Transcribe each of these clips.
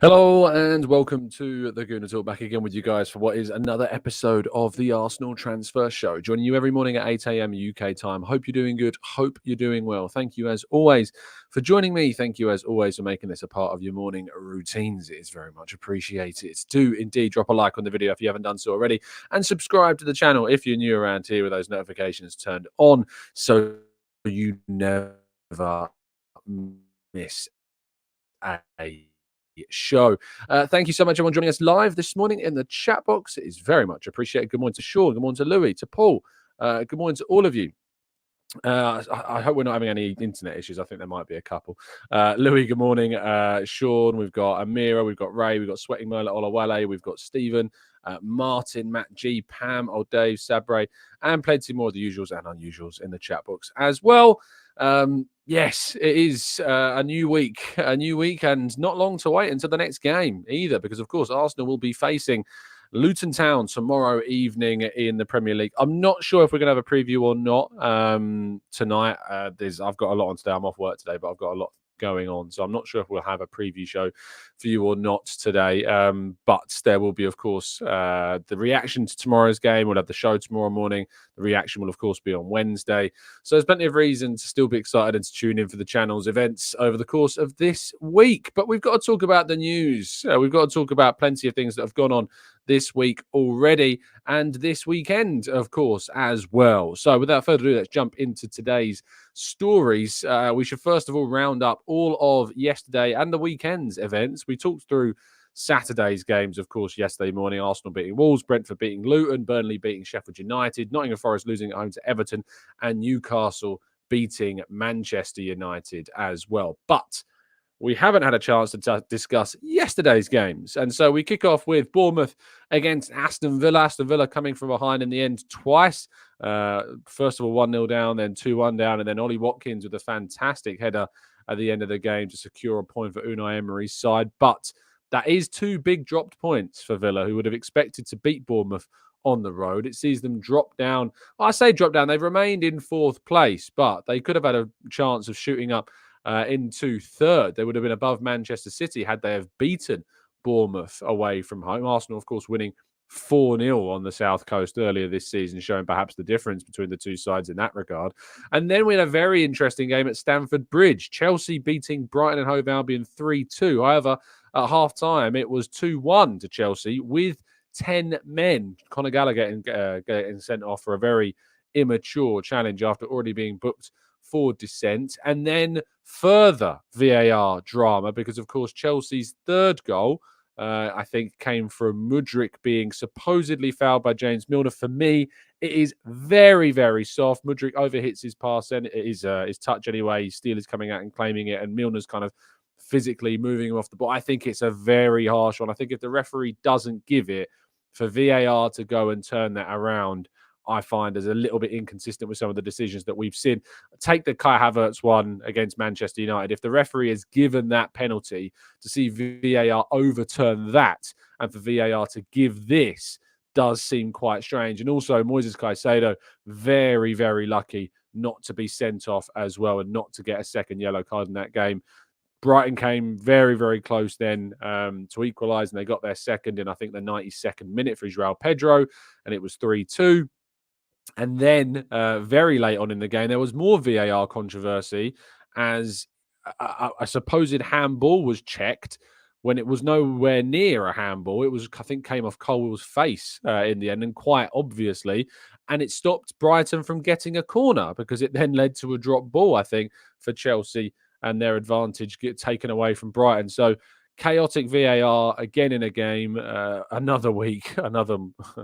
Hello and welcome to the Gooner Talk, back again with you guys for what is another episode of the Arsenal Transfer Show. Joining you every morning at 8 a.m. UK time. Hope you're doing good. Hope you're doing well. Thank you as always for joining me. Thank you as always for making this a part of your morning routines. It is very much appreciated. Do indeed drop a like on the video if you haven't done so already, and subscribe to the channel if you're new around here with those notifications turned on so you never miss a show. Thank you so much, everyone, joining us live this morning in the chat box. It is very much appreciated. Good morning to Sean. Good morning to Louis, to Paul. Good morning to all of you. I hope we're not having any internet issues. I think there might be a couple. Louis, good morning. Sean, we've got Amira, we've got Ray, we've got Sweating Merla Olawale, we've got Stephen, Martin, Matt G, Pam, Old Dave, Sabre, and plenty more of the usuals and unusuals in the chat box as well. Yes, it is a new week, and not long to wait until the next game either, because of course Arsenal will be facing Luton Town tomorrow evening in the Premier League. I'm not sure if we're going to have a preview or not tonight. I've got a lot on today. I'm off work today, but I've got a lot going on, so I'm not sure if we'll have a preview show for you or not today, but there will be, of course, the reaction to tomorrow's game. We'll have the show tomorrow morning. The reaction will, of course, be on Wednesday, so there's plenty of reason to still be excited and to tune in for the channel's events over the course of this week. But we've got to talk about the news. We've got to talk about plenty of things that have gone on this week already, and this weekend, of course, as well. So without further ado, let's jump into today's stories. We should first of all round up all of yesterday and the weekend's events. We talked through Saturday's games, of course, yesterday morning. Arsenal beating Wolves, Brentford beating Luton, Burnley beating Sheffield United, Nottingham Forest losing at home to Everton, and Newcastle beating Manchester United as well. But we haven't had a chance to discuss yesterday's games. And so we kick off with Bournemouth against Aston Villa. Aston Villa coming from behind in the end twice. First of all, 1-0 down, then 2-1 down, and then Ollie Watkins with a fantastic header at the end of the game to secure a point for Unai Emery's side. But that is two big dropped points for Villa, who would have expected to beat Bournemouth on the road. It sees them drop down. I say drop down. They've remained in fourth place, but they could have had a chance of shooting up into third. They would have been above Manchester City had they have beaten Bournemouth away from home. Arsenal, of course, winning 4-0 on the South Coast earlier this season, showing perhaps the difference between the two sides in that regard. And then we had a very interesting game at Stamford Bridge. Chelsea beating Brighton and Hove Albion 3-2. However, at half-time, it was 2-1 to Chelsea with 10 men. Conor Gallagher getting sent off for a very immature challenge after already being booked for dissent. And then further VAR drama, because of course Chelsea's third goal I think came from Mudryk being supposedly fouled by James Milner. For me, it is very, very soft. Mudryk overhits his pass and his touch anyway. Steele is coming out and claiming it, and Milner's kind of physically moving him off the ball. I think it's a very harsh one. I think if the referee doesn't give it, for VAR to go and turn that around, I find as a little bit inconsistent with some of the decisions that we've seen. Take the Kai Havertz one against Manchester United. If the referee has given that penalty, to see VAR overturn that and for VAR to give this does seem quite strange. And also Moises Caicedo, very, very lucky not to be sent off as well and not to get a second yellow card in that game. Brighton came very, very close then to equalise, and they got their second in, I think, the 92nd minute for Joao Pedro, and it was 3-2. And then very late on in the game, there was more VAR controversy as a supposed handball was checked when it was nowhere near a handball. It was, I think, came off Colwell's face in the end, and quite obviously. And it stopped Brighton from getting a corner because it then led to a drop ball, I think, for Chelsea, and their advantage get taken away from Brighton. So chaotic VAR again in a game, another week, another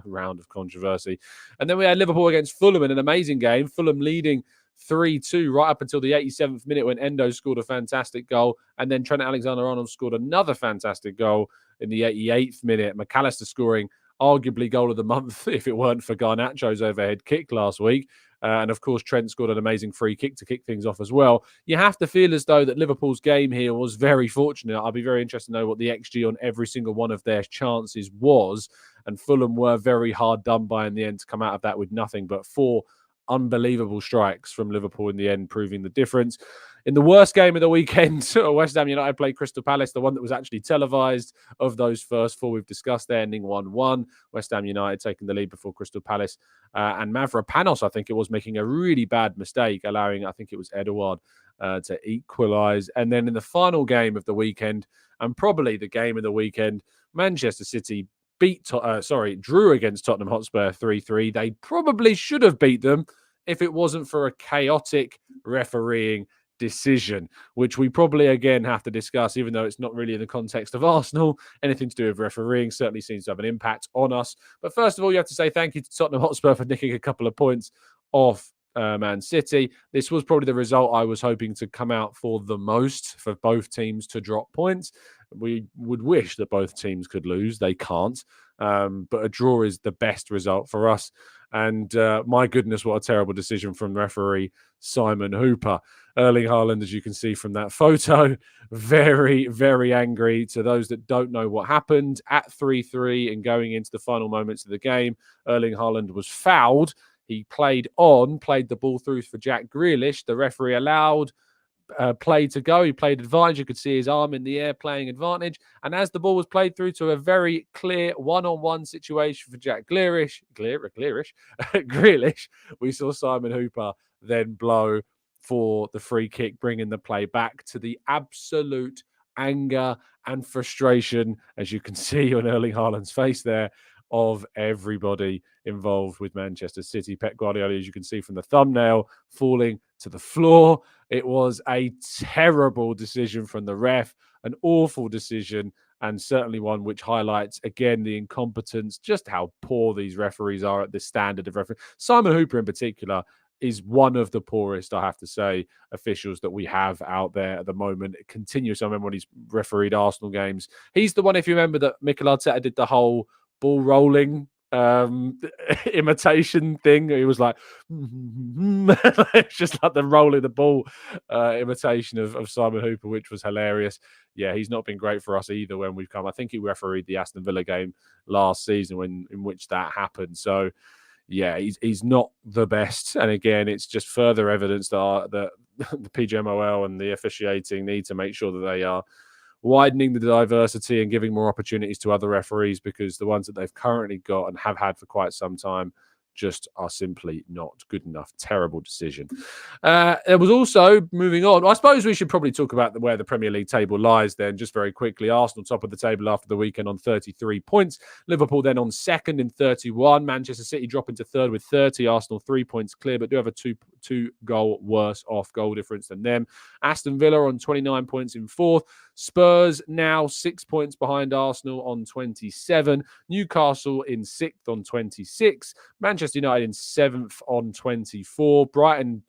round of controversy. And then we had Liverpool against Fulham in an amazing game. Fulham leading 3-2 right up until the 87th minute when Endo scored a fantastic goal. And then Trent Alexander-Arnold scored another fantastic goal in the 88th minute. McAllister scoring arguably goal of the month if it weren't for Garnacho's overhead kick last week. And of course, Trent scored an amazing free kick to kick things off as well. You have to feel as though that Liverpool's game here was very fortunate. I'll be very interested to know what the XG on every single one of their chances was. And Fulham were very hard done by in the end to come out of that with nothing but 4 unbelievable strikes from Liverpool in the end, proving the difference. In the worst game of the weekend, West Ham United played Crystal Palace, the one that was actually televised of those first four we've discussed there, ending 1-1. West Ham United taking the lead before Crystal Palace. And Mavropanos, I think it was, making a really bad mistake, allowing, I think it was Edouard, to equalise. And then in the final game of the weekend, and probably the game of the weekend, Manchester City drew against Tottenham Hotspur 3-3. They probably should have beat them if it wasn't for a chaotic refereeing decision, which we probably again have to discuss, even though it's not really in the context of Arsenal. Anything to do with refereeing certainly seems to have an impact on us. But first of all, you have to say thank you to Tottenham Hotspur for nicking a couple of points off Man City. This was probably the result I was hoping to come out for the most, for both teams to drop points. We would wish that both teams could lose. They can't. But a draw is the best result for us. And my goodness, what a terrible decision from referee Simon Hooper. Erling Haaland, as you can see from that photo, very, very angry. To those that don't know what happened, at 3-3 and going into the final moments of the game, Erling Haaland was fouled. He played the ball through for Jack Grealish. The referee allowed play to go. He played advantage. You could see his arm in the air playing advantage. And as the ball was played through to a very clear one-on-one situation for Jack Grealish, we saw Simon Hooper then blow for the free kick, bringing the play back, to the absolute anger and frustration, as you can see on Erling Haaland's face there, of everybody involved with Manchester City. Pep Guardiola, as you can see from the thumbnail, falling to the floor. It was a terrible decision from the ref, an awful decision, and certainly one which highlights, again, the incompetence, just how poor these referees are at this standard of referee. Simon Hooper in particular is one of the poorest, I have to say, officials that we have out there at the moment. Continuous. I remember when he's refereed Arsenal games. He's the one, if you remember, that Mikel Arteta did the whole ball rolling imitation thing. He was like, it's just like the rolling the ball imitation of Simon Hooper, which was hilarious. Yeah, he's not been great for us either when we've come. I think he refereed the Aston Villa game last season in which that happened. So yeah, he's not the best. And again, it's just further evidence that the PGMOL and the officiating need to make sure that they are widening the diversity and giving more opportunities to other referees, because the ones that they've currently got and have had for quite some time just are simply not good enough. Terrible decision. There was also, moving on, I suppose we should probably talk about where the Premier League table lies then, just very quickly. Arsenal top of the table after the weekend on 33 points. Liverpool then on second in 31. Manchester City dropping to third with 30. Arsenal 3 points clear, but do have a two goal worse off goal difference than them. Aston Villa on 29 points in fourth. Spurs now 6 points behind Arsenal on 27. Newcastle in sixth on 26. Manchester United in seventh on 24. Brighton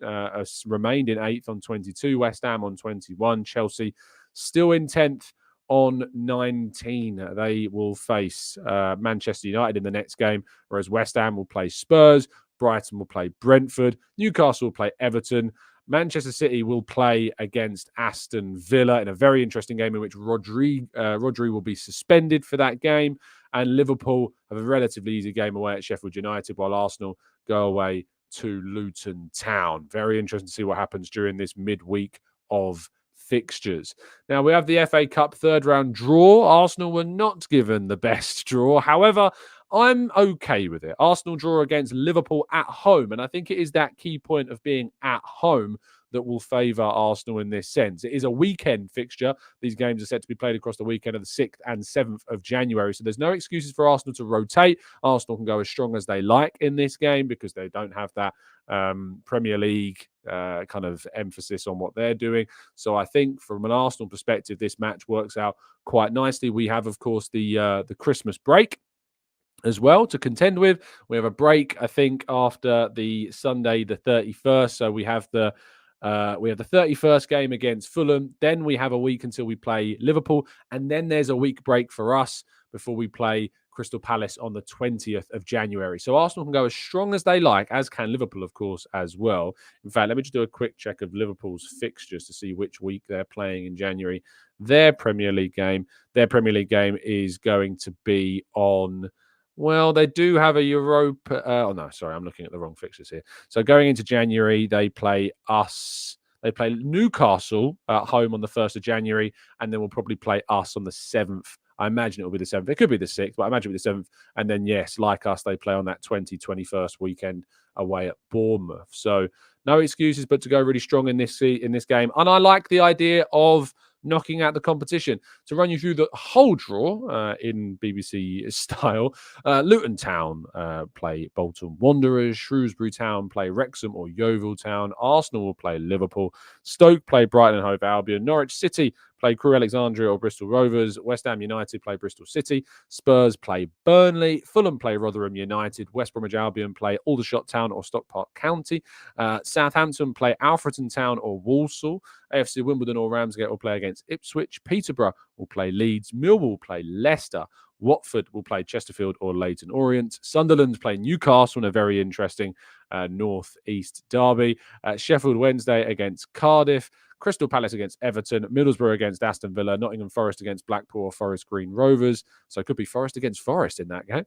remained in eighth on 22. West Ham on 21. Chelsea still in 10th on 19. They will face Manchester United in the next game, whereas West Ham will play Spurs. Brighton will play Brentford. Newcastle will play Everton. Manchester City will play against Aston Villa in a very interesting game in which Rodri will be suspended for that game. And Liverpool have a relatively easy game away at Sheffield United, while Arsenal go away to Luton Town. Very interesting to see what happens during this midweek of fixtures. Now, we have the FA Cup third round draw. Arsenal were not given the best draw. However, I'm okay with it. Arsenal draw against Liverpool at home, and I think it is that key point of being at home that will favour Arsenal in this sense. It is a weekend fixture. These games are set to be played across the weekend of the 6th and 7th of January, so there's no excuses for Arsenal to rotate. Arsenal can go as strong as they like in this game because they don't have that Premier League kind of emphasis on what they're doing. So I think from an Arsenal perspective, this match works out quite nicely. We have, of course, the Christmas break as well to contend with. We have a break, I think, after the Sunday the 31st. So we have the 31st game against Fulham. Then we have a week until we play Liverpool, and then there's a week break for us before we play Crystal Palace on the 20th of January. So Arsenal can go as strong as they like, as can Liverpool, of course, as well. In fact, let me just do a quick check of Liverpool's fixtures to see which week they're playing in January. Their Premier League game is going to be on... Well, they do have a Europa... I'm looking at the wrong fixtures here. So going into January, they play us. They play Newcastle at home on the 1st of January, and then we'll probably play us on the 7th. I imagine it will be the 7th. It could be the 6th, but I imagine it'll be the 7th. And then, yes, like us, they play on that 21st weekend away at Bournemouth. So no excuses but to go really strong in this game. And I like the idea of knocking out the competition. To run you through the whole draw in BBC style, Luton Town play Bolton Wanderers, Shrewsbury Town play Wrexham or Yeovil Town, Arsenal will play Liverpool, Stoke play Brighton and Hove Albion, Norwich City play Crewe Alexandria or Bristol Rovers, West Ham United play Bristol City, Spurs play Burnley, Fulham play Rotherham United, West Bromwich Albion play Aldershot Town or Stockport County, Southampton play Alfreton Town or Walsall, AFC Wimbledon or Ramsgate will play against Ipswich, Peterborough will play Leeds, Millwall will play Leicester, Watford will play Chesterfield or Leyton Orient, Sunderland play Newcastle in a very interesting North-East derby, Sheffield Wednesday against Cardiff, Crystal Palace against Everton, Middlesbrough against Aston Villa, Nottingham Forest against Blackpool, Forest Green Rovers. So it could be Forest against Forest in that game.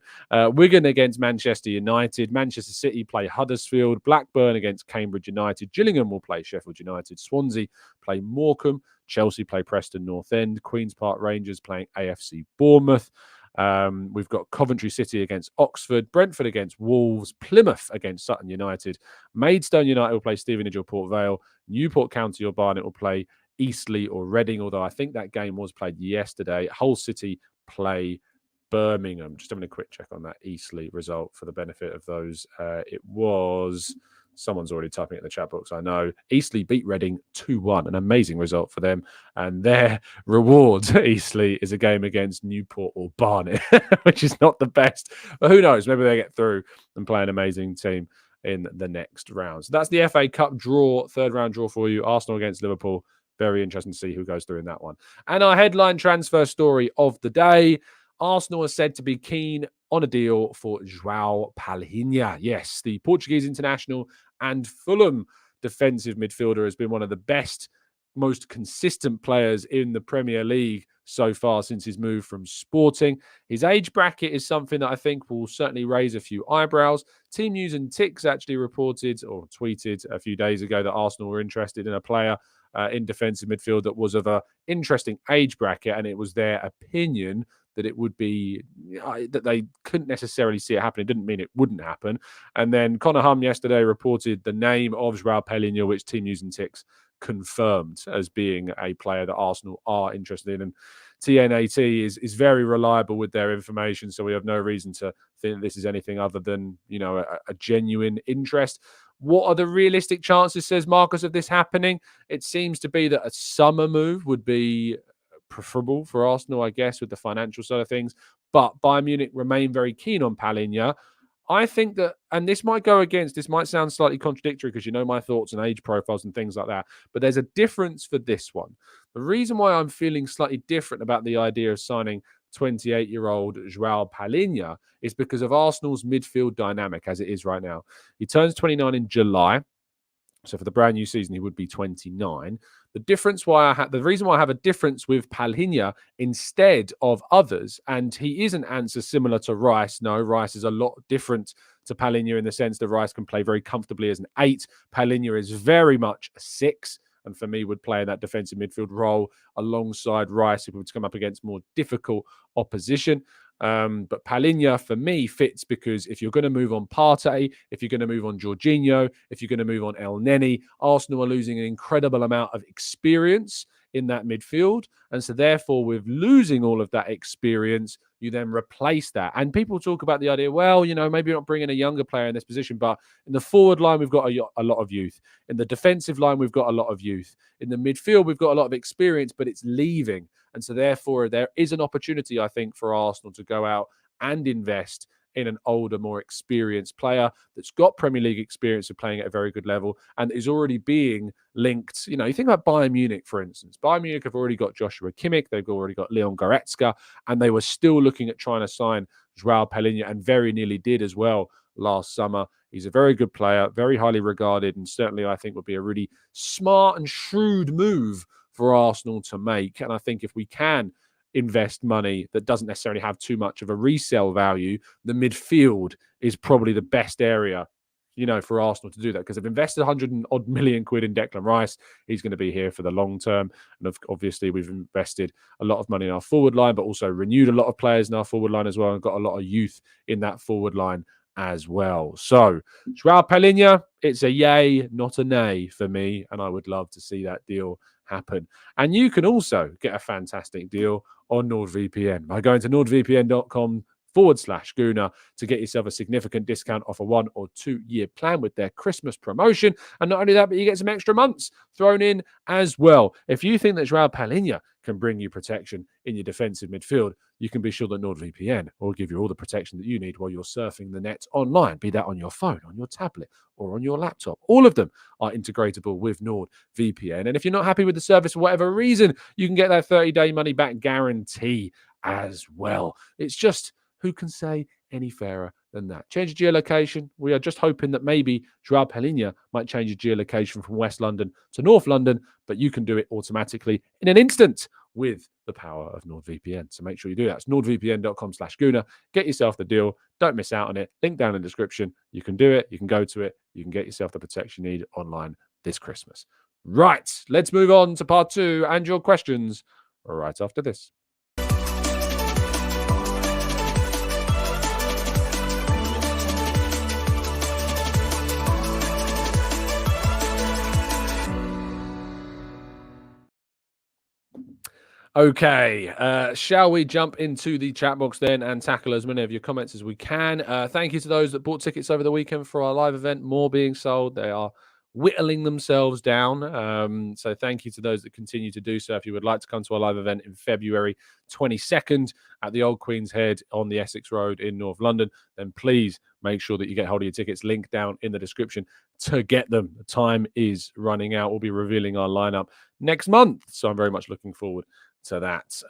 Wigan against Manchester United, Manchester City play Huddersfield, Blackburn against Cambridge United, Gillingham will play Sheffield United, Swansea play Morecambe, Chelsea play Preston North End, Queen's Park Rangers playing AFC Bournemouth. We've got Coventry City against Oxford, Brentford against Wolves, Plymouth against Sutton United, Maidstone United will play Stevenage or Port Vale, Newport County or Barnet will play Eastleigh or Reading, although I think that game was played yesterday. Hull City play Birmingham. Just having a quick check on that Eastleigh result for the benefit of those. It was... Someone's already typing it in the chat box, I know. Eastleigh beat Reading 2-1, an amazing result for them. And their rewards at Eastleigh is a game against Newport or Barnet, which is not the best. But who knows? Maybe they get through and play an amazing team in the next round. So that's the FA Cup draw, third round draw for you. Arsenal against Liverpool. Very interesting to see who goes through in that one. And our headline transfer story of the day. Arsenal is said to be keen on a deal for Joao Palhinha. Yes, the Portuguese international and Fulham defensive midfielder has been one of the best, most consistent players in the Premier League so far since his move from Sporting. His age bracket is something that I think will certainly raise a few eyebrows. Team News and Ticks actually reported or tweeted a few days ago that Arsenal were interested in a player in defensive midfield that was of an interesting age bracket, and it was their opinion that it would be that they couldn't necessarily see it happen. It didn't mean it wouldn't happen. And then Connor Hum yesterday reported the name of Joao Palhinha, which Team News and Ticks confirmed as being a player that Arsenal are interested in. And TNAT is very reliable with their information, so we have no reason to think this is anything other than, you know, a genuine interest. What are the realistic chances, says Marcus, of this happening? It seems to be that a summer move would be preferable for Arsenal, I guess, with the financial side of things. But Bayern Munich remain very keen on Palhinha. I think that, and this might sound slightly contradictory because you know my thoughts on age profiles and things like that, but there's a difference for this one. The reason why I'm feeling slightly different about the idea of signing 28-year-old Joao Palhinha is because of Arsenal's midfield dynamic as it is right now. He turns 29 in July. So for the brand new season, he would be 29. The reason why I have a difference with Palhinha instead of others, and he is an answer similar to Rice. No, Rice is a lot different to Palhinha in the sense that Rice can play very comfortably as an 8. Palhinha is very much a 6. And for me, would play in that defensive midfield role alongside Rice if we were to come up against more difficult opposition. But Palhinha, for me, fits because if you're going to move on Partey, if you're going to move on Jorginho, if you're going to move on El Neni, Arsenal are losing an incredible amount of experience in that midfield. And so therefore, with losing all of that experience, you then replace that. And people talk about the idea, well, you know, maybe you're not bringing a younger player in this position, but in the forward line, we've got a lot of youth. In the defensive line, we've got a lot of youth. In the midfield, we've got a lot of experience, but it's leaving. And so therefore, there is an opportunity, I think, for Arsenal to go out and invest in an older, more experienced player that's got Premier League experience of playing at a very good level and is already being linked. You know, you think about Bayern Munich, for instance. Bayern Munich have already got Joshua Kimmich. They've already got Leon Goretzka, and they were still looking at trying to sign Joao Palhinha and very nearly did as well last summer. He's a very good player, very highly regarded, and certainly I think would be a really smart and shrewd move for Arsenal to make. And I think if we can invest money that doesn't necessarily have too much of a resale value, the midfield is probably the best area, for Arsenal to do that, because they've invested 100 million quid in Declan Rice. He's going to be here for the long term. And obviously, we've invested a lot of money in our forward line, but also renewed a lot of players in our forward line as well, and got a lot of youth in that forward line as well. So, Joao Palhinha, it's a yay, not a nay for me, and I would love to see that deal happen. And you can also get a fantastic deal on NordVPN by going to nordvpn.com/Gooner to get yourself a significant discount off a 1 or 2 year plan with their Christmas promotion. And not only that, but you get some extra months thrown in as well. If you think that Joao Palhinha can bring you protection in your defensive midfield, you can be sure that NordVPN will give you all the protection that you need while you're surfing the net online, be that on your phone, on your tablet, or on your laptop. All of them are integratable with NordVPN. And if you're not happy with the service for whatever reason, you can get that 30-day money-back guarantee as well. It's just, who can say any fairer than that? Change your geolocation. We are just hoping that maybe Joao Palhinha might change your geolocation from West London to North London, but you can do it automatically in an instant with the power of NordVPN. So make sure you do that. It's nordvpn.com/Gooner. Get yourself the deal. Don't miss out on it. Link down in the description. You can do it. You can go to it. You can get yourself the protection you need online this Christmas. Right. Let's move on to part 2 and your questions right after this. Okay, shall we jump into the chat box then and tackle as many of your comments as we can? Thank you to those that bought tickets over the weekend for our live event. More being sold. They are whittling themselves down. So thank you to those that continue to do so. If you would like to come to our live event in February 22nd at the Old Queen's Head on the Essex Road in North London, then please make sure that you get hold of your tickets. Link down in the description to get them. The time is running out. We'll be revealing our lineup next month. So I'm very much looking forward to that.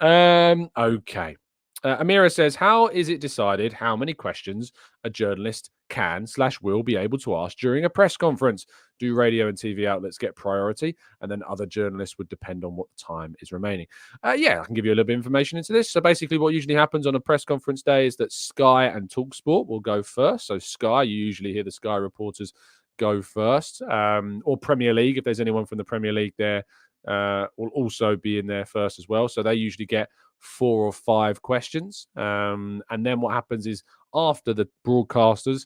Okay. Amira says, how is it decided how many questions a journalist can/will be able to ask during a press conference? Do radio and TV outlets get priority, and then other journalists would depend on what time is remaining? Yeah, I can give you a little bit of information into this. So basically what usually happens on a press conference day is that Sky and TalkSport will go first. So Sky, you usually hear the Sky reporters go first, or Premier League, if there's anyone from the Premier League there, will also be in there first as well. So they usually get 4 or 5 questions. And then what happens is, after the broadcasters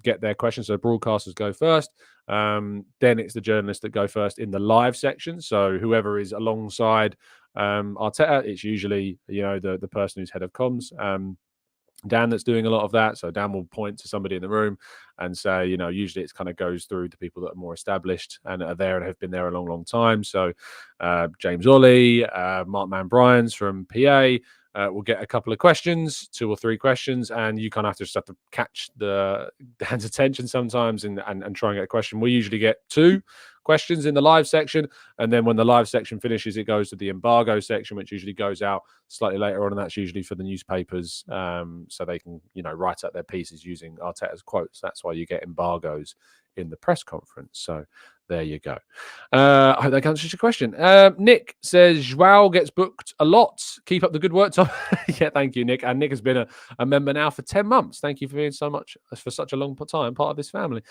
get their questions, so broadcasters go first, then it's the journalists that go first in the live section. So whoever is alongside Arteta, it's usually, the person who's head of comms, Dan, that's doing a lot of that. So Dan will point to somebody in the room and say, usually it kind of goes through to people that are more established and are there and have been there a long, long time. So James Ollie, Mark Mann-Bryans from PA will get a couple of questions, 2 or 3 questions, and you kind of just have to catch Dan's attention sometimes and try and get a question. We usually get 2 questions in the live section, and then when the live section finishes, it goes to the embargo section, which usually goes out slightly later on, and that's usually for the newspapers, so they can write out their pieces using Arteta's quotes. That's why you get embargoes in the press conference. So there you go. I hope that answers your question. Nick says, Joao gets booked a lot. Keep up the good work, Tom. Yeah, thank you, Nick. And Nick has been a member now for 10 months. Thank you for being for such a long time part of this family.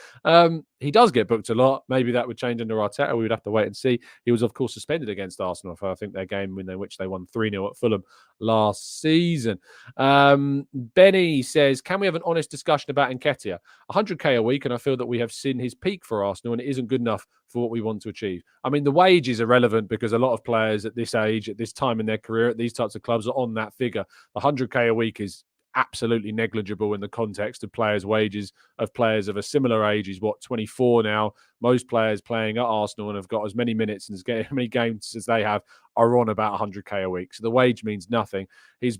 He does get booked a lot. Maybe that would change under Arteta. We would have to wait and see. He was, of course, suspended against Arsenal for, I think, their game in which they won 3-0 at Fulham last season. Benny says, can we have an honest discussion about Nketiah? 100k a week, and I feel that we have seen his peak for Arsenal, and it isn't good enough for what we want to achieve. I mean, the wage is irrelevant because a lot of players at this age, at this time in their career, at these types of clubs are on that figure. 100k a week is absolutely negligible in the context of players' wages of players of a similar age. He's 24 now. Most players playing at Arsenal and have got as many minutes and as many games as they have are on about 100k a week. So the wage means nothing. His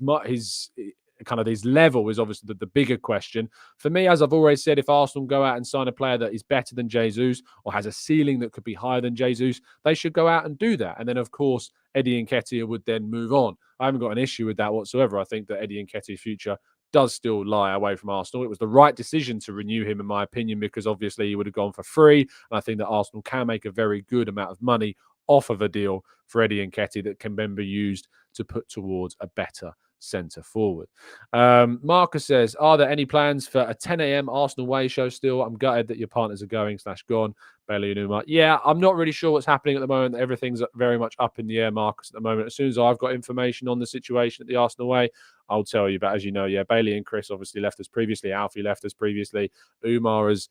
level is obviously the bigger question. For me, as I've always said, if Arsenal go out and sign a player that is better than Jesus or has a ceiling that could be higher than Jesus, they should go out and do that. And then, of course, Eddie Nketiah would then move on. I haven't got an issue with that whatsoever. I think that Eddie Nketiah's future does still lie away from Arsenal. It was the right decision to renew him, in my opinion, because obviously he would have gone for free. And I think that Arsenal can make a very good amount of money off of a deal for Eddie Nketiah that can then be used to put towards a better centre forward. Marcus says, are there any plans for a 10 a.m. Arsenal Way show still? I'm gutted that your partners are going / gone. Bailey and Umar. Yeah, I'm not really sure what's happening at the moment. Everything's very much up in the air, Marcus, at the moment. As soon as I've got information on the situation at the Arsenal Way, I'll tell you. But as you know, yeah, Bailey and Chris obviously left us previously. Alfie left us previously. Umar has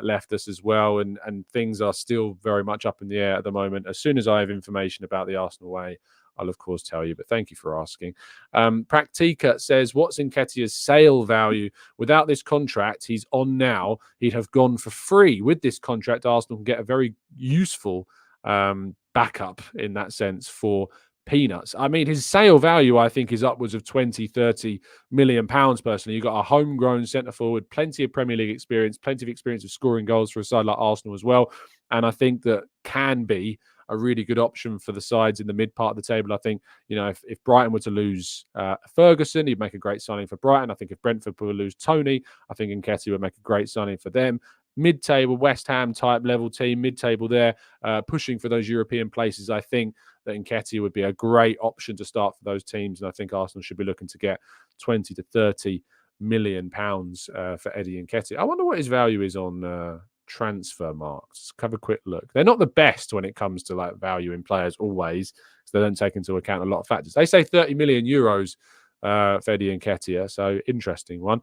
left us as well. And things are still very much up in the air at the moment. As soon as I have information about the Arsenal Way, I'll of course tell you, but thank you for asking. Praktika says, what's Nketiah's sale value? Without this contract he's on now, he'd have gone for free. With this contract, Arsenal can get a very useful backup in that sense for peanuts. I mean, his sale value, I think, is upwards of 20-30 million pounds personally. You've got a homegrown centre forward, plenty of Premier League experience, plenty of experience of scoring goals for a side like Arsenal as well. And I think that can be a really good option for the sides in the mid part of the table. I think, if Brighton were to lose Ferguson, he'd make a great signing for Brighton. I think if Brentford were to lose Tony, I think Nketiah would make a great signing for them. Mid-table, West Ham type level team, mid-table there, pushing for those European places. I think that Nketiah would be a great option to start for those teams. And I think Arsenal should be looking to get 20 to 30 million pounds for Eddie Nketiah. I wonder what his value is on transfer marks. Have a quick look. They're not the best when it comes to value in players always, because they don't take into account a lot of factors. They say 30 million euros for Eddie Nketiah, so interesting one.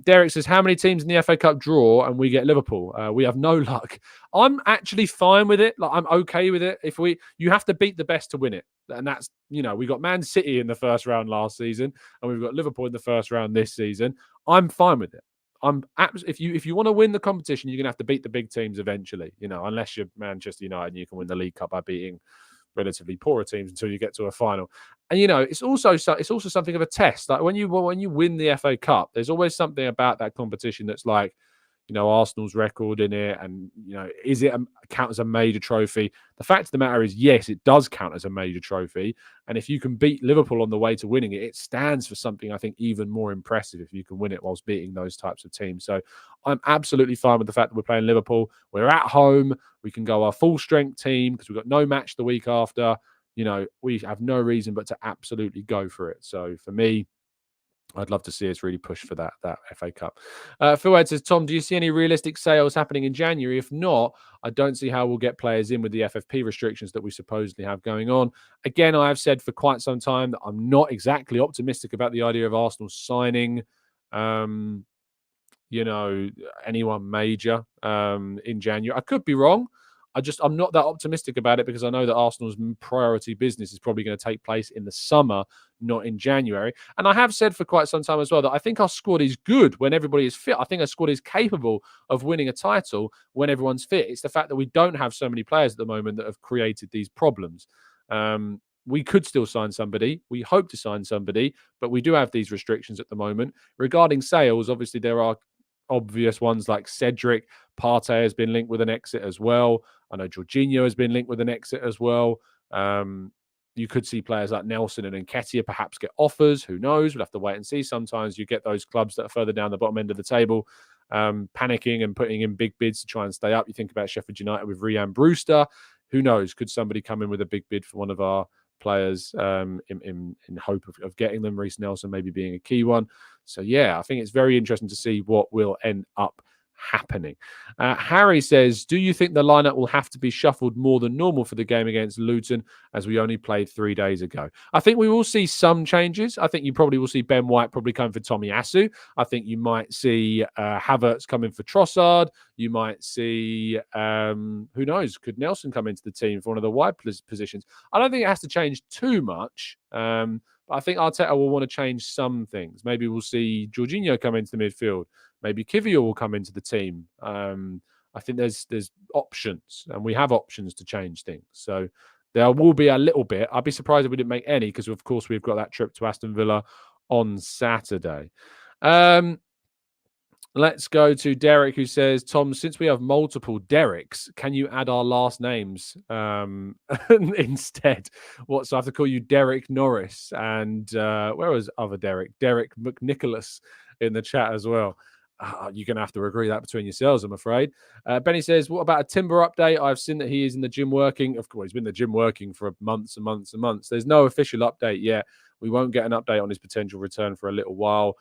Derek says, how many teams in the FA Cup draw and we get Liverpool? We have no luck. I'm actually fine with it. I'm okay with it. You have to beat the best to win it, and that's, we got Man City in the first round last season, and we've got Liverpool in the first round this season. I'm fine with it. If you want to win the competition, you're gonna have to beat the big teams eventually. Unless you're Manchester United and you can win the League Cup by beating relatively poorer teams until you get to a final. And it's also something of a test. Like when you win the FA Cup, there's always something about that competition that's like, Arsenal's record in it, and is it count as a major trophy? The fact of the matter is, yes, it does count as a major trophy. And if you can beat Liverpool on the way to winning it, it stands for something I think even more impressive if you can win it whilst beating those types of teams. So I'm absolutely fine with the fact that we're playing Liverpool. We're at home. We can go our full strength team because we've got no match the week after. We have no reason but to absolutely go for it. So for me, I'd love to see us really push for that FA Cup. Phil Ed says, Tom, do you see any realistic sales happening in January? If not, I don't see how we'll get players in with the FFP restrictions that we supposedly have going on. Again, I have said for quite some time that I'm not exactly optimistic about the idea of Arsenal signing, anyone major in January. I could be wrong. I'm not that optimistic about it because I know that Arsenal's priority business is probably going to take place in the summer, not in January. And I have said for quite some time as well that I think our squad is good when everybody is fit. I think our squad is capable of winning a title when everyone's fit. It's the fact that we don't have so many players at the moment that have created these problems. We could still sign somebody. We hope to sign somebody, but we do have these restrictions at the moment. Regarding sales, obviously there are obvious ones like Cedric. Partey has been linked with an exit as well. I know Jorginho has been linked with an exit as well. You could see players like Nelson and Nketiah perhaps get offers. Who knows? We'll have to wait and see. Sometimes you get those clubs that are further down the bottom end of the table panicking and putting in big bids to try and stay up. You think about Sheffield United with Ryan Brewster. Who knows? Could somebody come in with a big bid for one of our players in hope of getting them? Reece Nelson maybe being a key one. So, yeah, I think it's very interesting to see what will end up happening. Harry says, do you think the lineup will have to be shuffled more than normal for the game against Luton, as we only played 3 days ago? I think we will see some changes. I think you probably will see Ben White probably coming for Tomiyasu. I think you might see Havertz coming for Trossard. You might see, who knows, could Nelson come into the team for one of the wide positions? I don't think it has to change too much. But I think Arteta will want to change some things. Maybe we'll see Jorginho come into the midfield. Maybe Kivior will come into the team. I think there's options, and we have options to change things. So there will be a little bit. I'd be surprised if we didn't make any, because of course we've got that trip to Aston Villa on Saturday. Let's go to Derek, who says, Tom, since we have multiple Dereks, can you add our last names instead? So I have to call you Derek Norris, and where was other Derek? Derek McNicholas in the chat as well. you're going to have to agree that between yourselves, I'm afraid. Benny says, what about a Timber update? I've seen that he is in the gym working. Of course, he's been in the gym working for months and months and months. There's no official update yet. We won't get an update on his potential return for a little while.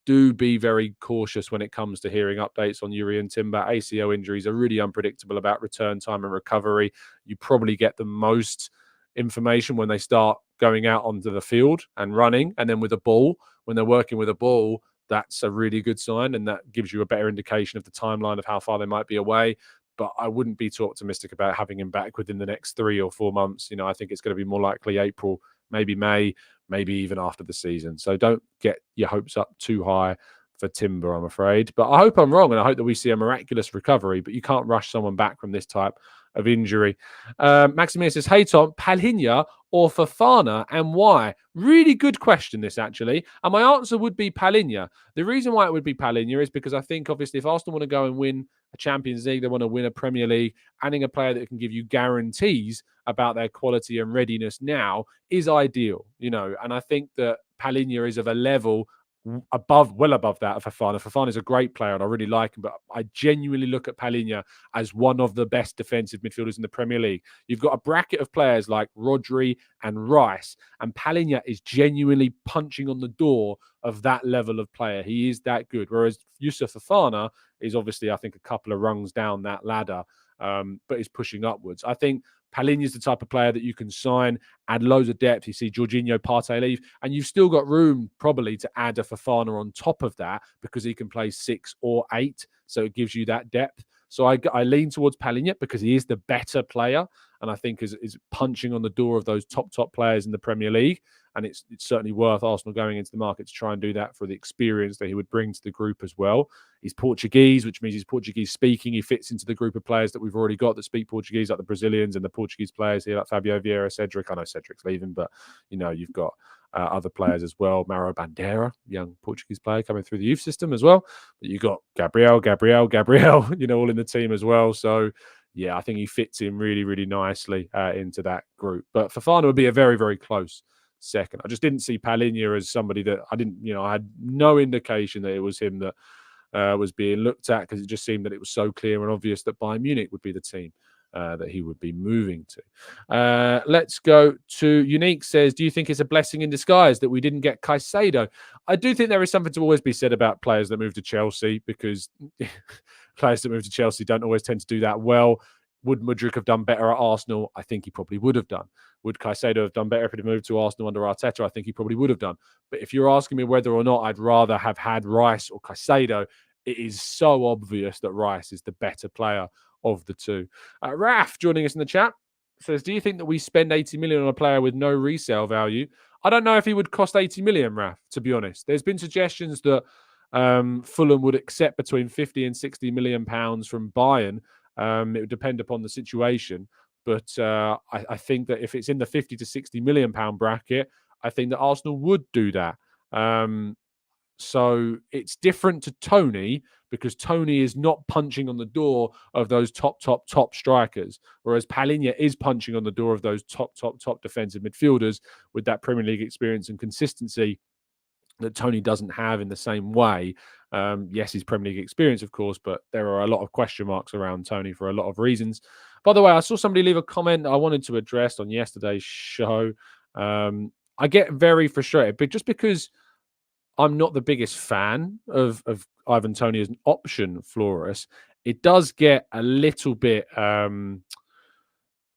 Do be very cautious when it comes to hearing updates on Yuri and Timber. ACL injuries are really unpredictable about return time and recovery. You probably get the most information when they start going out onto the field and running, and then with a ball, when they're working with a ball, that's a really good sign, and that gives you a better indication of the timeline of how far they might be away. But I wouldn't be too optimistic about having him back within the next 3 or 4 months. I think it's going to be more likely April, maybe May, maybe even after the season. So don't get your hopes up too high for Timber, I'm afraid. But I hope I'm wrong, and I hope that we see a miraculous recovery, but you can't rush someone back from this type of injury. Maximilian says, hey, Tom, Palhinha or Fofana, and why? Really good question, this, actually. And my answer would be Palhinha. The reason why it would be Palhinha is because I think, obviously, if Arsenal want to go and win a Champions League, they want to win a Premier League, adding a player that can give you guarantees about their quality and readiness now is ideal, and I think that Palhinha is of a level well above that of Fofana. Fofana is a great player and I really like him, but I genuinely look at Palhinha as one of the best defensive midfielders in the Premier League. You've got a bracket of players like Rodri and Rice, and Palhinha is genuinely punching on the door of that level of player. He is that good. Whereas Youssouf Fofana is obviously, I think, a couple of rungs down that ladder, but is pushing upwards. I think Palhinha is the type of player that you can sign, add loads of depth. You see Jorginho, Partey leave, and you've still got room probably to add a Fofana on top of that because he can play 6 or 8, so it gives you that depth. So I lean towards Palhinha because he is the better player, and I think is punching on the door of those top players in the Premier League. And it's certainly worth Arsenal going into the market to try and do that for the experience that he would bring to the group as well. He's Portuguese, which means he's Portuguese speaking. He fits into the group of players that we've already got that speak Portuguese, like the Brazilians and the Portuguese players here, like Fabio Vieira, Cedric. I know Cedric's leaving, but you've got other players as well. Mauro Bandeira, young Portuguese player coming through the youth system as well. But you've got Gabriel, all in the team as well. So yeah, I think he fits in really, really nicely into that group. But Fofana would be a very, very close second. I just didn't see Palhinha as somebody that I had no indication that it was him that was being looked at, because it just seemed that it was so clear and obvious that Bayern Munich would be the team that he would be moving to. Let's go to Unique says, do you think it's a blessing in disguise that we didn't get Caicedo? I do think there is something to always be said about players that move to Chelsea, because players that move to Chelsea don't always tend to do that well. Would Mudryk have done better at Arsenal? I think he probably would have done. Would Caicedo have done better if he'd moved to Arsenal under Arteta? I think he probably would have done. But if you're asking me whether or not I'd rather have had Rice or Caicedo, it is so obvious that Rice is the better player of the two. Raf, joining us in the chat, says, do you think that we spend 80 million on a player with no resale value? I don't know if he would cost 80 million, Raf, to be honest. There's been suggestions that Fulham would accept between 50 and 60 million pounds from Bayern. It would depend upon the situation. But I think that if it's in the 50 to 60 million pound bracket, I think that Arsenal would do that. So it's different to Tony, because Tony is not punching on the door of those top strikers, whereas Palhinha is punching on the door of those top defensive midfielders with that Premier League experience and consistency that Tony doesn't have in the same way. Yes, his Premier League experience, of course, but there are a lot of question marks around Tony for a lot of reasons. By the way, I saw somebody leave a comment I wanted to address on yesterday's show. I get very frustrated, but just because I'm not the biggest fan of Ivan Toney as an option for us, it does get a little bit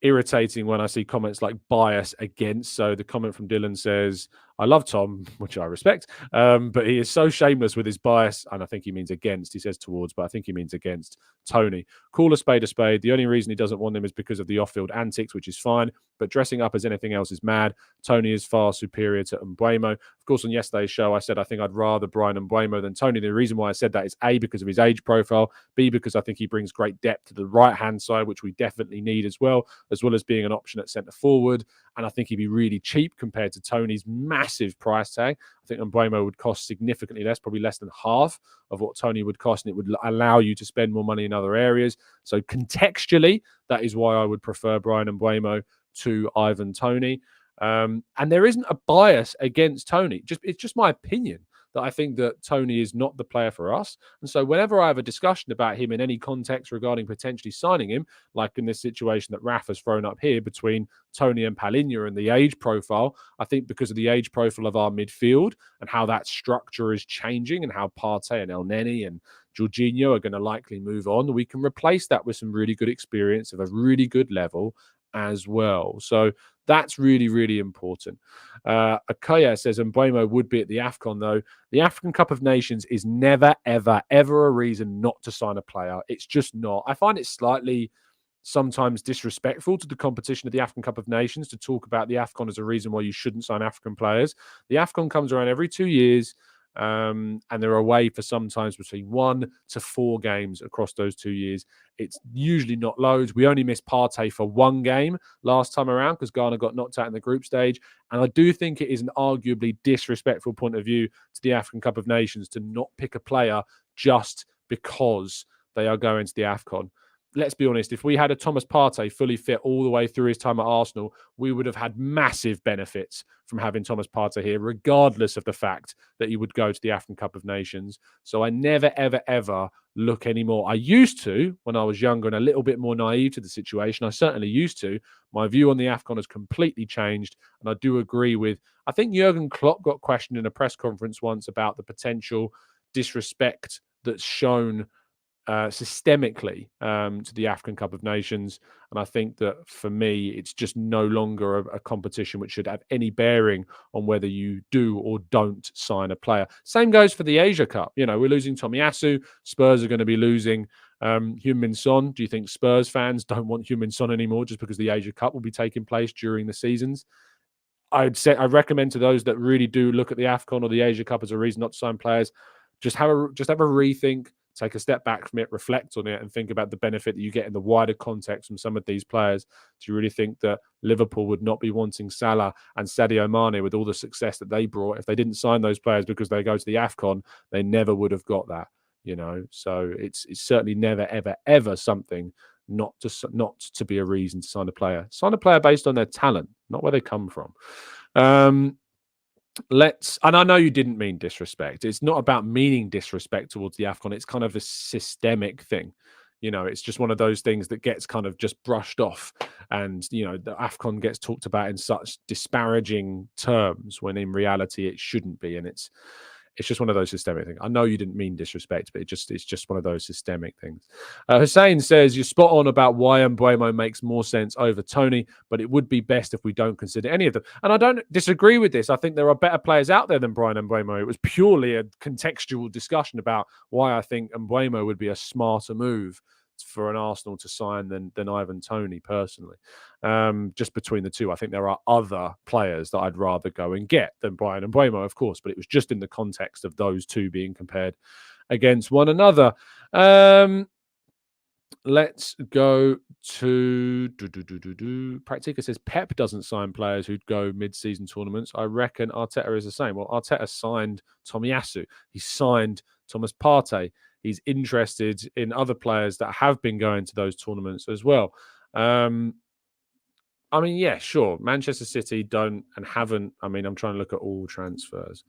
irritating when I see comments like bias against. So the comment from Dylan says, I love Tom, which I respect, but he is so shameless with his bias, and I think he means against. He says towards, but I think he means against Tony. Call a spade a spade. The only reason he doesn't want him is because of the off-field antics, which is fine, but dressing up as anything else is mad. Tony is far superior to Mbeumo. Of course, on yesterday's show, I said I think I'd rather Brian Mbeumo than Tony. The reason why I said that is A, because of his age profile, B, because I think he brings great depth to the right-hand side, which we definitely need as well as being an option at centre-forward. And I think he'd be really cheap compared to Tony's massive price tag. I think Mbeumo would cost significantly less, probably less than half of what Tony would cost, and it would allow you to spend more money in other areas. So contextually, that is why I would prefer Brian Mbeumo to Ivan Toney. And there isn't a bias against Tony. It's just my opinion. that I think that Tony is not the player for us. And so whenever I have a discussion about him in any context regarding potentially signing him, like in this situation that Raf has thrown up here between Tony and Palhinha and the age profile, I think because of the age profile of our midfield and how that structure is changing and how Partey and El Neni and Jorginho are going to likely move on, we can replace that with some really good experience of a really good level as well. So that's really, really important. Akaya says Mbeumo would be at the AFCON, though. The African Cup of Nations is never, ever, ever a reason not to sign a player. It's just not. I find it slightly sometimes disrespectful to the competition of the African Cup of Nations to talk about the AFCON as a reason why you shouldn't sign African players. The AFCON comes around every 2 years. And they're away for sometimes between 1 to 4 games across those 2 years. It's usually not loads. We only missed Partey for 1 game last time around because Ghana got knocked out in the group stage. And I do think it is an arguably disrespectful point of view to the African Cup of Nations to not pick a player just because they are going to the AFCON. Let's be honest, if we had a Thomas Partey fully fit all the way through his time at Arsenal, we would have had massive benefits from having Thomas Partey here, regardless of the fact that he would go to the African Cup of Nations. So I never, ever, ever look anymore. I used to when I was younger and a little bit more naive to the situation. I certainly used to. My view on the AFCON has completely changed. And I do agree with, I think Jurgen Klopp got questioned in a press conference once about the potential disrespect that's shown systemically to the African Cup of Nations. And I think that for me, it's just no longer a competition which should have any bearing on whether you do or don't sign a player. Same goes for the Asia Cup. You know, we're losing Tomiyasu. Spurs are going to be losing Heung-min Son. Do you think Spurs fans don't want Heung-min Son anymore just because the Asia Cup will be taking place during the seasons? I'd recommend to those that really do look at the AFCON or the Asia Cup as a reason not to sign players, just have a rethink. Take a step back from it, reflect on it, and think about the benefit that you get in the wider context from some of these players. Do you really think that Liverpool would not be wanting Salah and Sadio Mane with all the success that they brought if they didn't sign those players because they go to the AFCON? They never would have got that, you know. So it's certainly never, ever, ever something not to be a reason to sign a player. Sign a player based on their talent, not where they come from. And I know you didn't mean disrespect. It's not about meaning disrespect towards the AFCON. It's kind of a systemic thing. You know, it's just one of those things that gets kind of just brushed off. And, you know, the AFCON gets talked about in such disparaging terms when in reality it shouldn't be. And it's just one of those systemic things. I know you didn't mean disrespect, but it's just one of those systemic things. Hussein says, you're spot on about why Mbeumo makes more sense over Tony, but it would be best if we don't consider any of them. And I don't disagree with this. I think there are better players out there than Brian Mbeumo. It was purely a contextual discussion about why I think Mbeumo would be a smarter move for an Arsenal to sign than Ivan Toney personally. Just between the two, I think there are other players that I'd rather go and get than Brian Mbeumo, of course, but it was just in the context of those two being compared against one another. Let's go to Practica says Pep doesn't sign players who'd go mid-season tournaments. I reckon Arteta is the same. Well, Arteta signed Tomiyasu. He signed Thomas Partey. He's interested in other players that have been going to those tournaments as well. I mean, yeah, sure. Manchester City don't and haven't. I mean, I'm trying to look at all transfers.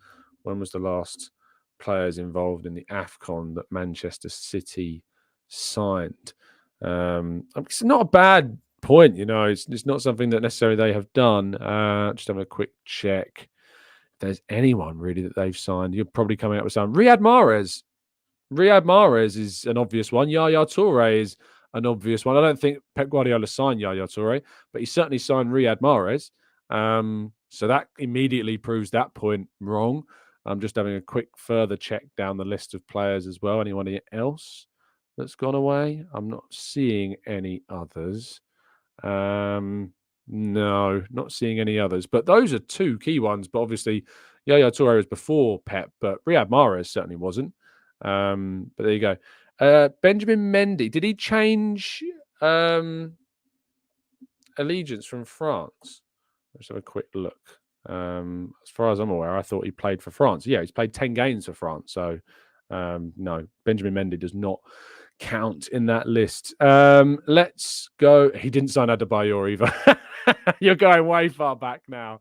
When was the last players involved in the AFCON that Manchester City signed? It's not a bad point, you know. It's not something that necessarily they have done. Just having a quick check. If there's anyone really that they've signed, you're probably coming up with some. Riyad Mahrez is an obvious one. Yaya Toure is an obvious one. I don't think Pep Guardiola signed Yaya Toure, but he certainly signed Riyad Mahrez. So that immediately proves that point wrong. I'm just having a quick further check down the list of players as well. Anyone else that's gone away? I'm not seeing any others. No, not seeing any others. But those are two key ones. But obviously, Yaya Toure was before Pep, but Riyad Mahrez certainly wasn't. But there you go. Benjamin Mendy, did he change allegiance from France? Let's have a quick look. As far as I'm aware, I thought he played for France. Yeah, he's played 10 games for France. So no, Benjamin Mendy does not count in that list. Let's go. He didn't sign Adebayor either. You're going way far back now.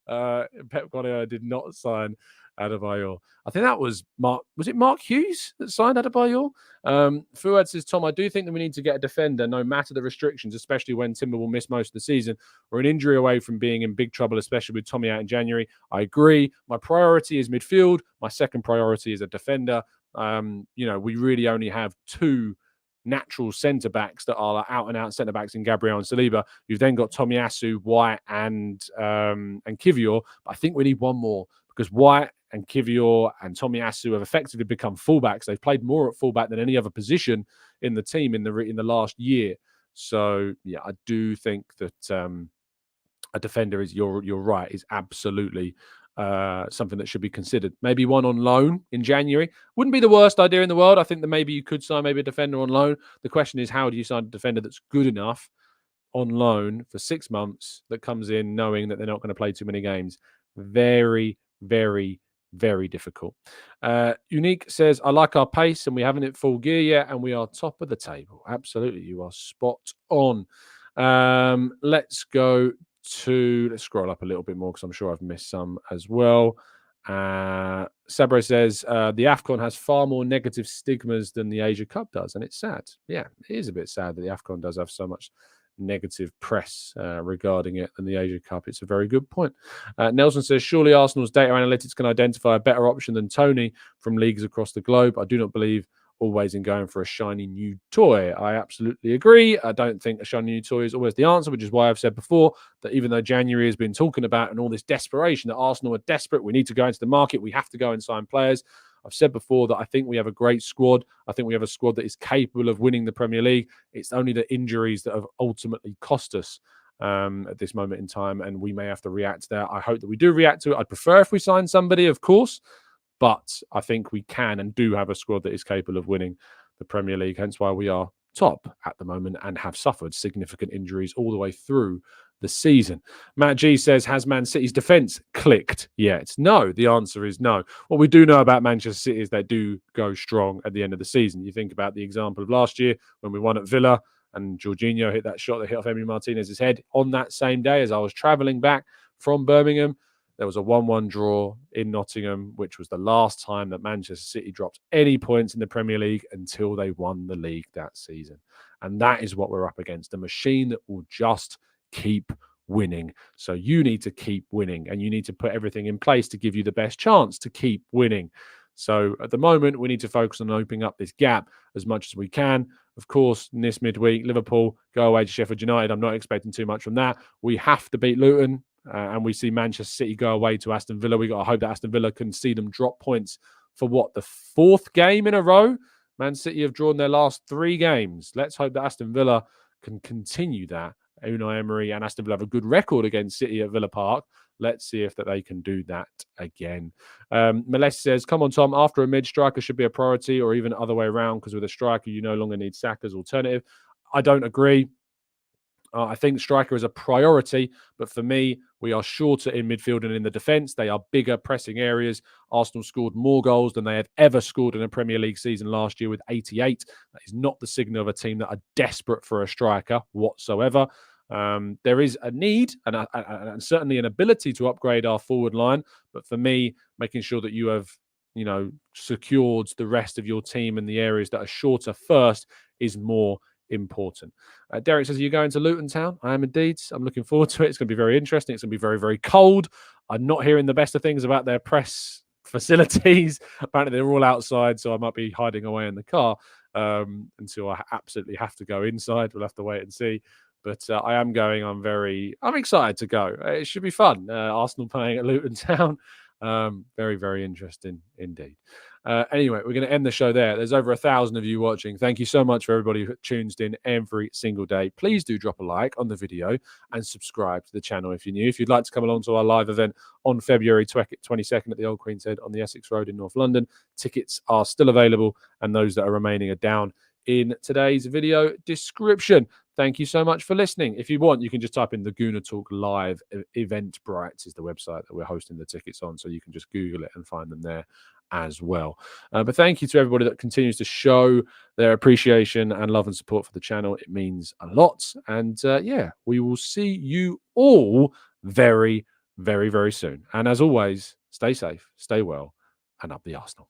Pep Guardiola did not sign Adebayor. I think that was Mark. Was it Mark Hughes that signed Adebayor? Fuad says, Tom, I do think that we need to get a defender, no matter the restrictions, especially when Timber will miss most of the season. We're an injury away from being in big trouble, especially with Tommy out in January. I agree. My priority is midfield. My second priority is a defender. We really only have two natural centre backs that are out and out centre backs in Gabriel and Saliba. You've then got Tomiyasu, White, and Kivior. But I think we need one more because White and Kivior and Tomiyasu have effectively become fullbacks. They've played more at fullback than any other position in the team in the last year. So yeah, I do think that a defender is you're right is absolutely something that should be considered. Maybe one on loan in January wouldn't be the worst idea in the world. I think that maybe you could sign maybe a defender on loan. The question is, how do you sign a defender that's good enough on loan for 6 months that comes in knowing that they're not going to play too many games? Very, very, very difficult. Unique says, I like our pace and we haven't hit full gear yet and we are top of the table. Absolutely, you are spot on. Let's scroll up a little bit more because I'm sure I've missed some as well. Sabre says the AFCON has far more negative stigmas than the Asia Cup does, and it's sad. Yeah, it is a bit sad that the AFCON does have so much negative press regarding it than the Asia Cup. It's a very good point. Nelson says, surely Arsenal's data analytics can identify a better option than Tony from leagues across the globe. I do not believe always in going for a shiny new toy. I absolutely agree. I don't think a shiny new toy is always the answer, which is why I've said before that even though January has been talking about and all this desperation that Arsenal are desperate, we need to go into the market, we have to go and sign players. I've said before that I think we have a great squad. I think we have a squad that is capable of winning the Premier League. It's only the injuries that have ultimately cost us at this moment in time, and we may have to react to that. I hope that we do react to it. I'd prefer if we sign somebody, of course, but I think we can and do have a squad that is capable of winning the Premier League, hence why we are top at the moment and have suffered significant injuries all the way through the season. Matt G says, has Man City's defence clicked yet? No, the answer is no. What we do know about Manchester City is they do go strong at the end of the season. You think about the example of last year when we won at Villa and Jorginho hit that shot that hit off Emily Martinez's head on that same day as I was travelling back from Birmingham. There was a 1-1 draw in Nottingham, which was the last time that Manchester City dropped any points in the Premier League until they won the league that season. And that is what we're up against, a machine that will just keep winning. So you need to keep winning and you need to put everything in place to give you the best chance to keep winning. So at the moment, we need to focus on opening up this gap as much as we can. Of course, in this midweek, Liverpool go away to Sheffield United. I'm not expecting too much from that. We have to beat Luton. And we see Manchester City go away to Aston Villa. We got to hope that Aston Villa can see them drop points for the 4th game in a row. Man City have drawn their last 3 games. Let's hope that Aston Villa can continue that. Unai Emery and Aston Villa have a good record against City at Villa Park. Let's see if they can do that again. Melissa says, come on, Tom, after a mid-striker should be a priority or even other way around because with a striker, you no longer need Saka's alternative. I don't agree. I think striker is a priority, but for me, we are shorter in midfield and in the defence. They are bigger pressing areas. Arsenal scored more goals than they had ever scored in a Premier League season last year with 88. That is not the signal of a team that are desperate for a striker whatsoever. There is a need and certainly an ability to upgrade our forward line, but for me, making sure that you have secured the rest of your team in the areas that are shorter first is more important. Derek says, are you going to Luton Town? I am indeed. I'm looking forward to it. It's going to be very interesting. It's going to be very, very cold. I'm not hearing the best of things about their press facilities. Apparently they're all outside, so I might be hiding away in the car until I absolutely have to go inside. We'll have to wait and see. But I am going. I'm excited to go. It should be fun. Arsenal playing at Luton Town. Very, very interesting indeed. Anyway, we're going to end the show there. There's over 1,000 of you watching. Thank you so much for everybody who tunes in every single day. Please do drop a like on the video and subscribe to the channel if you're new. If you'd like to come along to our live event on February 22nd at the Old Queen's Head on the Essex Road in North London, tickets are still available and those that are remaining are down in today's video description. Thank you so much for listening. If you want, you can just type in the Gooner Talk Live. Eventbrite is the website that we're hosting the tickets on, so you can just Google it and find them there as well. But thank you to everybody that continues to show their appreciation and love and support for the channel. It means a lot. And yeah, we will see you all very, very, very soon. And as always, Stay safe, stay well, and up the Arsenal.